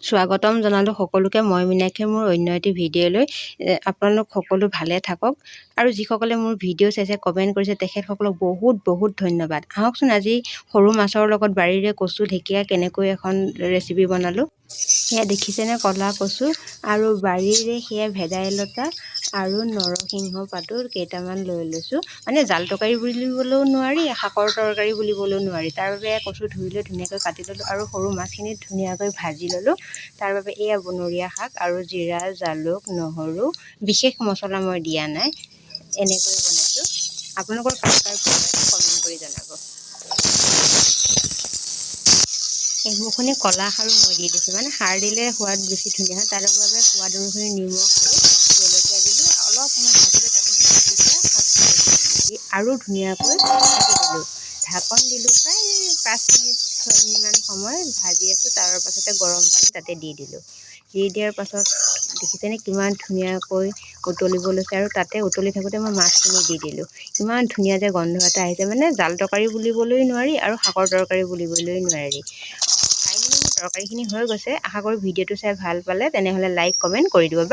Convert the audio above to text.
স্বাগতম জনালোঁ সকলোকে। মই মীনাক্ষী, মোৰ অন্য এটি ভিডিঅ'লৈ। আপোনালোক সকলো ভালে থাকক আৰু যিসকলে মোৰ ভিডিঅ' চাইছে, কমেণ্ট কৰিছে, তেখেতসকলক বহুত বহুত ধন্যবাদ। আহকচোন আজি সৰু মাছৰ লগত বাৰীৰে কচু ঢেকীয়া কেনেকৈ এখন ৰেচিপি বনালোঁ। সেয়া দেখিছেনে, ক'লা কচু আৰু বাৰীৰে সেয়া ভেদাইলতা আৰু নৰসিংহ পাতো কেইটামান লৈ লৈছোঁ। মানে জাল তৰকাৰী বুলিবলৈও নোৱাৰি, শাকৰ তৰকাৰী বুলিবলৈও নোৱাৰি। তাৰ বাবে কচু ধুই লৈ ধুনীয়াকৈ কাটি ল'লোঁ আৰু সৰু মাছখিনি ধুনীয়াকৈ ভাজি ল'লোঁ। তাৰ বাবে এয়া বনৰীয়া শাক আৰু জিৰা, জালুক, নহৰু, বিশেষ মছলা মই দিয়া নাই, এনেকৈ বনাইছোঁ। আপোনালোকৰ কাৰ কাৰ ভাল লাগে কমেণ্ট কৰি জনাব। এইবোৰখিনি ক'লা খাৰু মই দি দিছোঁ, মানে সাৰ দিলে সোৱাদ বেছি ধুনীয়া হয়। তাৰ বাবে সোৱাদ অনুসৰি নিমখ আৰু জলকীয়া দিলোঁ। অলপ সময় ভাজিলোঁ, তাতে দি আৰু ধুনীয়াকৈ ঢাকি দিলোঁ। ঢাকন দিলোঁ প্ৰায় 5 মিনিট 6 মিনিটমান সময় ভাজি আছোঁ। তাৰ পাছতে গৰম পানী তাতে দি দিলোঁ। দি দিয়াৰ পাছত দেখিছেনে কিমান ধুনীয়াকৈ উতলিব লৈছে আৰু তাতে উতলি থাকোঁতে মই মাছখিনি দি দিলোঁ। ইমান ধুনীয়া যে গন্ধ এটা আহিছে, মানে জাল তৰকাৰী বুলিবলৈ নোৱাৰি আৰু শাকৰ তৰকাৰী বুলিবলৈ নোৱাৰি। খাই মেলি মোৰ তৰকাৰীখিনি হৈ গৈছে। আশা কৰোঁ ভিডিঅ'টো চাই ভাল পালে, তেনেহ'লে লাইক কমেণ্ট কৰি দিব বা